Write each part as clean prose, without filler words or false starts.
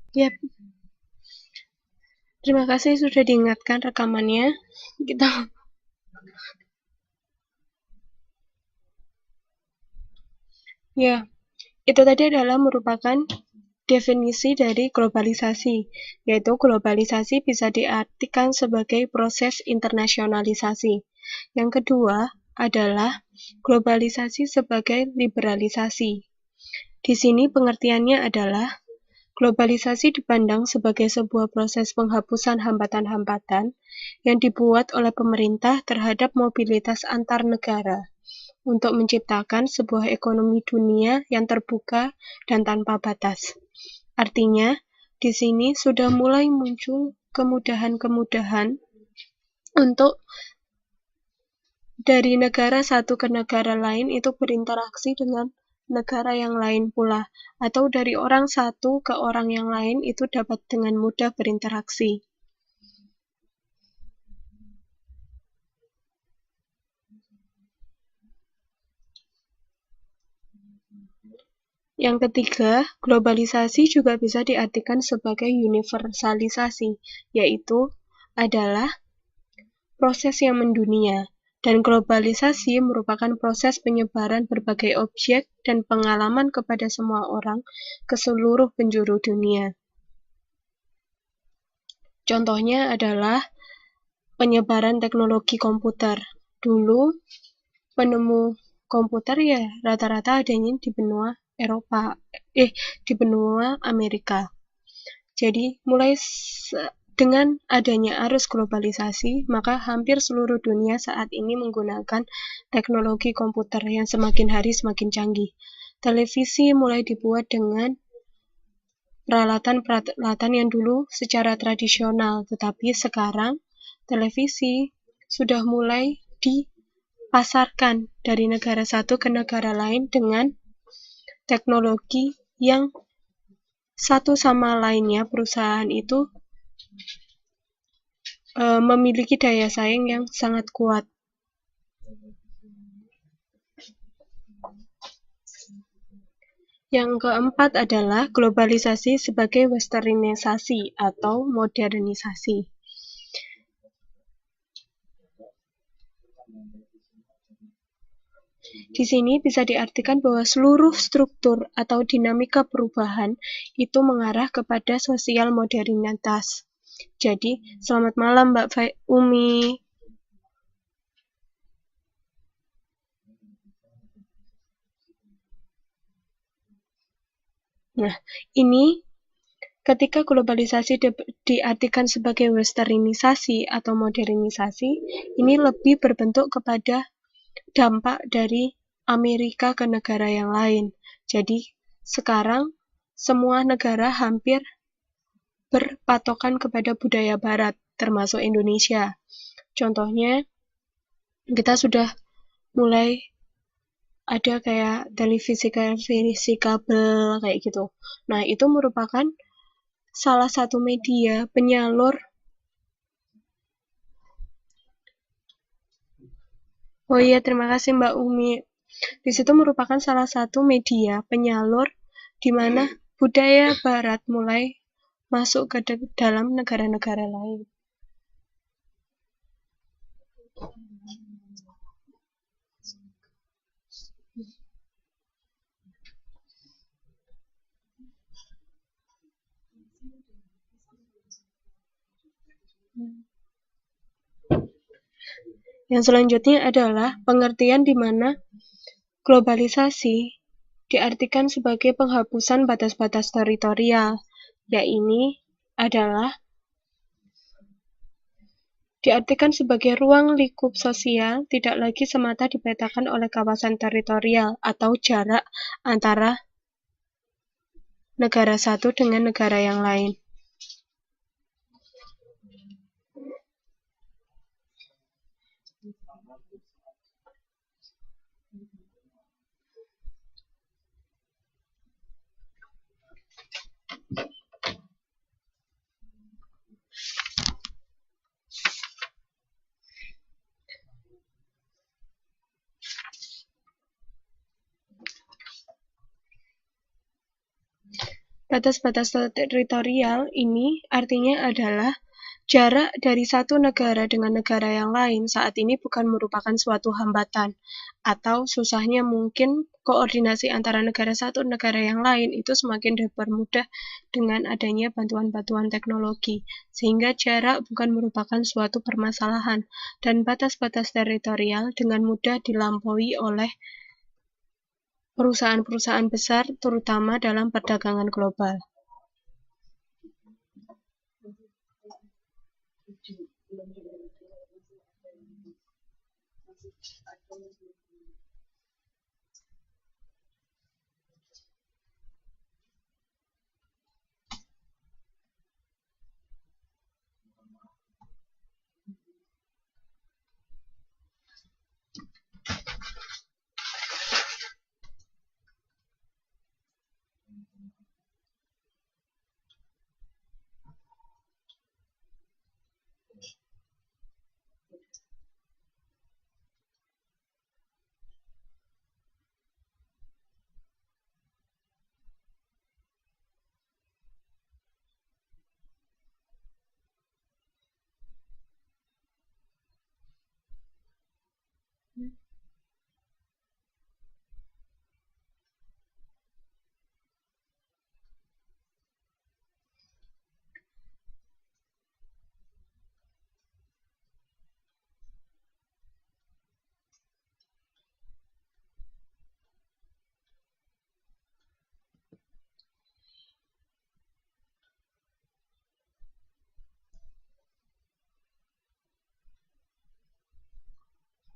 Yap, terima kasih sudah diingatkan rekamannya. Kita ya, itu tadi adalah merupakan definisi dari globalisasi, yaitu globalisasi bisa diartikan sebagai proses internasionalisasi. Yang kedua adalah globalisasi sebagai liberalisasi. Di sini pengertiannya adalah globalisasi dipandang sebagai sebuah proses penghapusan hambatan-hambatan yang dibuat oleh pemerintah terhadap mobilitas antar negara untuk menciptakan sebuah ekonomi dunia yang terbuka dan tanpa batas. Artinya, di sini sudah mulai muncul kemudahan-kemudahan untuk dari negara satu ke negara lain itu berinteraksi dengan negara yang lain pula, atau dari orang satu ke orang yang lain itu dapat dengan mudah berinteraksi. Yang ketiga, globalisasi juga bisa diartikan sebagai universalisasi, yaitu adalah proses yang mendunia, dan globalisasi merupakan proses penyebaran berbagai objek dan pengalaman kepada semua orang ke seluruh penjuru dunia. Contohnya adalah penyebaran teknologi komputer. Dulu, penemu komputer ya rata-rata adanya di benua Eropa, di benua Amerika. Jadi, mulai dengan adanya arus globalisasi, maka hampir seluruh dunia saat ini menggunakan teknologi komputer yang semakin hari semakin canggih. Televisi mulai dibuat dengan peralatan-peralatan yang dulu secara tradisional, tetapi sekarang televisi sudah mulai dipasarkan dari negara satu ke negara lain dengan teknologi yang satu sama lainnya perusahaan itu memiliki daya saing yang sangat kuat. Yang keempat adalah globalisasi sebagai westernisasi atau modernisasi. Di sini bisa diartikan bahwa seluruh struktur atau dinamika perubahan itu mengarah kepada sosial modernitas. Jadi, selamat malam Mbak Umi. Nah, ini ketika globalisasi diartikan sebagai westernisasi atau modernisasi, ini lebih berbentuk kepada dampak dari Amerika ke negara yang lain. Jadi, sekarang semua negara hampir berpatokan kepada budaya barat, termasuk Indonesia. Contohnya, kita sudah mulai ada kayak televisi kabel kayak gitu. Nah, itu merupakan salah satu media penyalur. Oh iya, terima kasih Mbak Umi. Di situ merupakan salah satu media penyalur di mana budaya barat mulai masuk ke dalam negara-negara lain. Yang selanjutnya adalah pengertian di mana globalisasi diartikan sebagai penghapusan batas-batas teritorial, yaitu adalah diartikan sebagai ruang lingkup sosial tidak lagi semata dipetakan oleh kawasan teritorial atau jarak antara negara satu dengan negara yang lain. Batas-batas teritorial ini artinya adalah jarak dari satu negara dengan negara yang lain saat ini bukan merupakan suatu hambatan, atau susahnya mungkin koordinasi antara negara satu negara yang lain itu semakin dipermudah dengan adanya bantuan-bantuan teknologi, sehingga jarak bukan merupakan suatu permasalahan, dan batas-batas teritorial dengan mudah dilampaui oleh perusahaan-perusahaan besar, terutama dalam perdagangan global.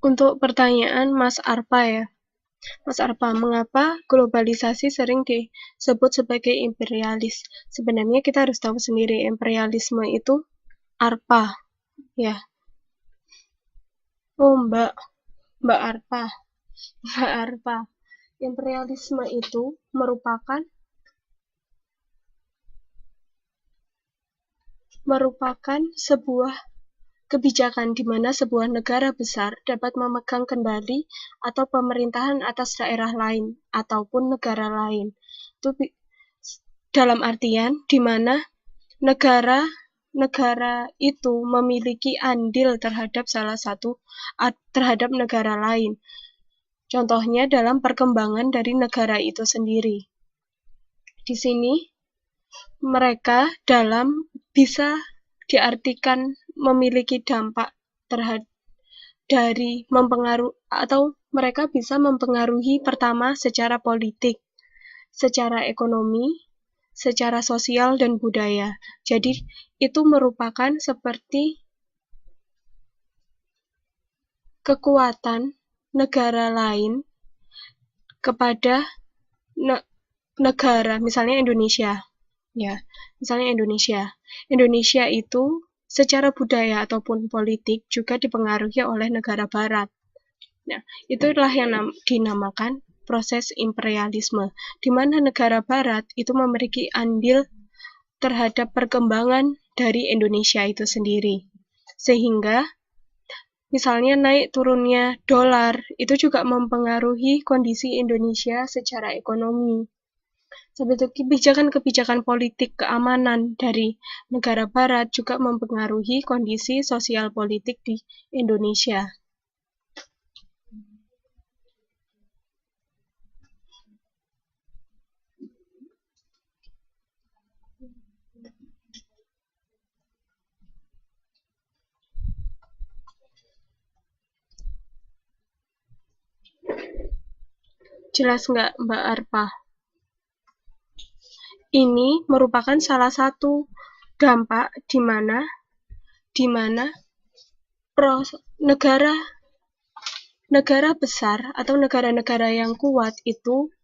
Untuk pertanyaan Mas Arpa ya, Mas Arpa, mengapa globalisasi sering disebut sebagai imperialis? Sebenarnya kita harus tahu sendiri, imperialisme itu Arpa, ya. Oh, Mbak Arpa, Mbak Arpa. Imperialisme itu merupakan sebuah kebijakan di mana sebuah negara besar dapat memegang kendali atau pemerintahan atas daerah lain ataupun negara lain. Itu dalam artian di mana negara itu memiliki andil terhadap terhadap negara lain. Contohnya dalam perkembangan dari negara itu sendiri. Di sini mereka bisa diartikan memiliki dampak dari atau mereka bisa mempengaruhi pertama secara politik, secara ekonomi, secara sosial dan budaya. Jadi itu merupakan seperti kekuatan negara lain kepada negara, misalnya Indonesia. Ya, misalnya Indonesia itu secara budaya ataupun politik juga dipengaruhi oleh negara barat. Nah, itulah yang dinamakan proses imperialisme, di mana negara barat itu memiliki andil terhadap perkembangan dari Indonesia itu sendiri. Sehingga misalnya naik turunnya dolar itu juga mempengaruhi kondisi Indonesia secara ekonomi. Seperti kebijakan-kebijakan politik keamanan dari negara barat juga mempengaruhi kondisi sosial politik di Indonesia. Jelas nggak, Mbak Arpa? Ini merupakan salah satu dampak di mana negara besar atau negara-negara yang kuat itu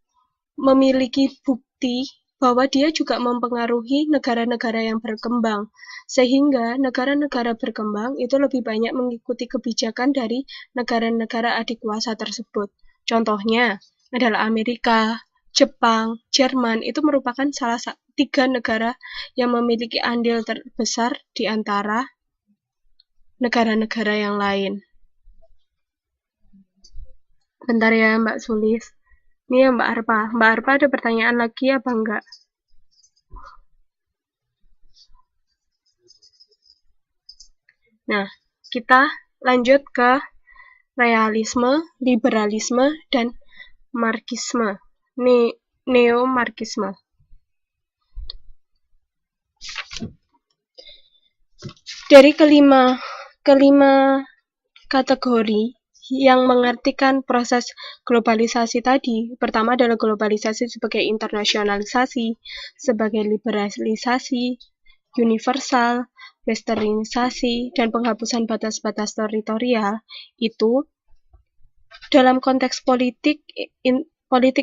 memiliki bukti bahwa dia juga mempengaruhi negara-negara yang berkembang, sehingga negara-negara berkembang itu lebih banyak mengikuti kebijakan dari negara-negara adik kuasa tersebut. Contohnya adalah Amerika, Jepang, Jerman, itu merupakan salah satu 3 negara yang memiliki andil terbesar di antara negara-negara yang lain. Bentar ya Mbak Sulis. Ini ya Mbak Arpa. Mbak Arpa ada pertanyaan lagi apa enggak? Nah, kita lanjut ke realisme, liberalisme, dan marxisme, neo-marxisme. Dari kelima kategori yang mengartikan proses globalisasi tadi, pertama adalah globalisasi sebagai internasionalisasi, sebagai liberalisasi, universal, westernisasi, dan penghapusan batas-batas teritorial. Itu dalam konteks politik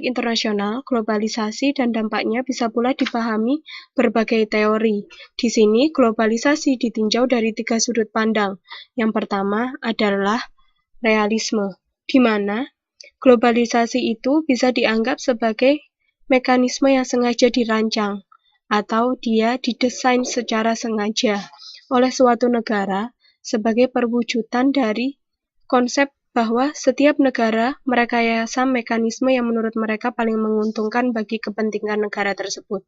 internasional, globalisasi dan dampaknya bisa pula dipahami berbagai teori. Di sini, globalisasi ditinjau dari 3 sudut pandang. Yang pertama adalah realisme, di mana globalisasi itu bisa dianggap sebagai mekanisme yang sengaja dirancang, atau dia didesain secara sengaja oleh suatu negara sebagai perwujudan dari konsep bahwa setiap negara merekayasa mekanisme yang menurut mereka paling menguntungkan bagi kepentingan negara tersebut.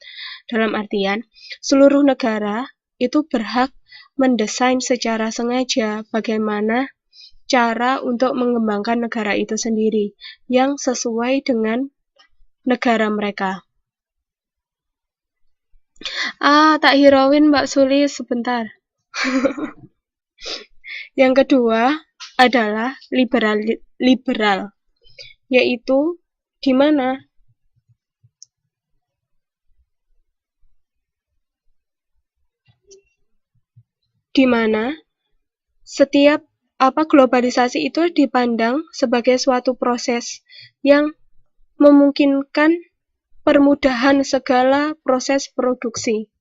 Dalam artian, seluruh negara itu berhak mendesain secara sengaja bagaimana cara untuk mengembangkan negara itu sendiri yang sesuai dengan negara mereka. Tak hirauin Mbak Sulis sebentar. Yang kedua adalah liberal, yaitu di mana setiap globalisasi itu dipandang sebagai suatu proses yang memungkinkan permudahan segala proses produksi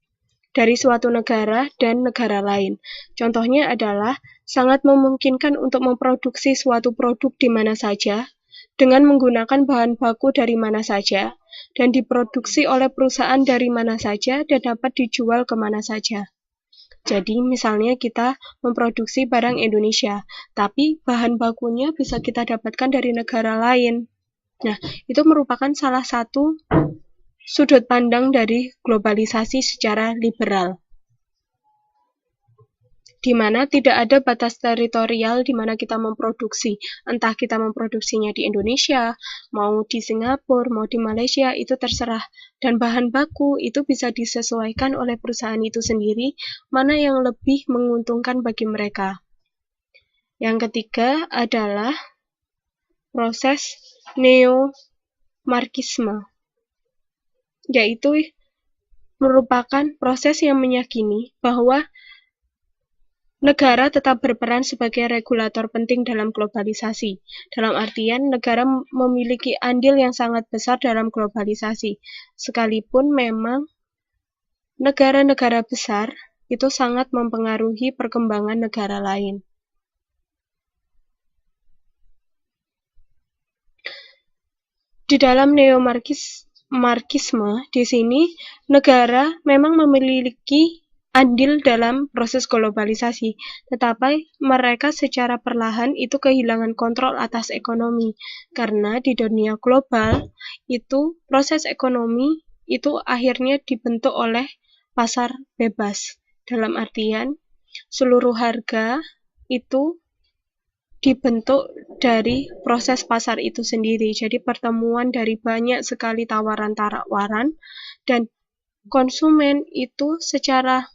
dari suatu negara dan negara lain. Contohnya adalah sangat memungkinkan untuk memproduksi suatu produk di mana saja, dengan menggunakan bahan baku dari mana saja, dan diproduksi oleh perusahaan dari mana saja, dan dapat dijual kemana saja. Jadi, misalnya kita memproduksi barang Indonesia, tapi bahan bakunya bisa kita dapatkan dari negara lain. Nah, itu merupakan salah satu sudut pandang dari globalisasi secara liberal, di mana tidak ada batas teritorial di mana kita memproduksi. Entah kita memproduksinya di Indonesia, mau di Singapura, mau di Malaysia, itu terserah. Dan bahan baku itu bisa disesuaikan oleh perusahaan itu sendiri, mana yang lebih menguntungkan bagi mereka. Yang ketiga adalah proses neo-marxisme, yaitu merupakan proses yang meyakini bahwa negara tetap berperan sebagai regulator penting dalam globalisasi. Dalam artian, negara memiliki andil yang sangat besar dalam globalisasi. Sekalipun memang negara-negara besar itu sangat mempengaruhi perkembangan negara lain. Di dalam neo-marxisme, di sini negara memang memiliki andil dalam proses globalisasi, tetapi mereka secara perlahan itu kehilangan kontrol atas ekonomi, karena di dunia global itu proses ekonomi itu akhirnya dibentuk oleh pasar bebas. Dalam artian, seluruh harga itu dibentuk dari proses pasar itu sendiri. Jadi pertemuan dari banyak sekali tawaran-tawaran, dan konsumen itu secara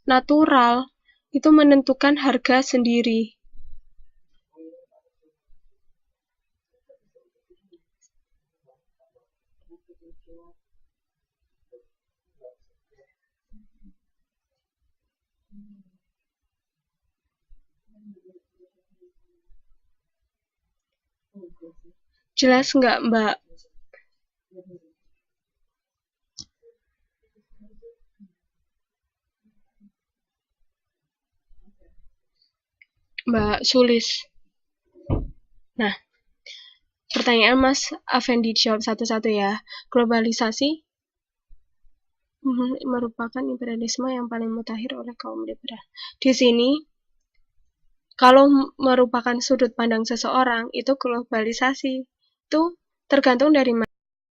natural itu menentukan harga sendiri. Jelas nggak, Mbak? Mbak Sulis. Nah, pertanyaan Mas Afendi jawab satu-satu ya. Globalisasi merupakan imperialisme yang paling mutakhir oleh kaum liberal. Di sini, kalau merupakan sudut pandang seseorang, itu globalisasi itu tergantung dari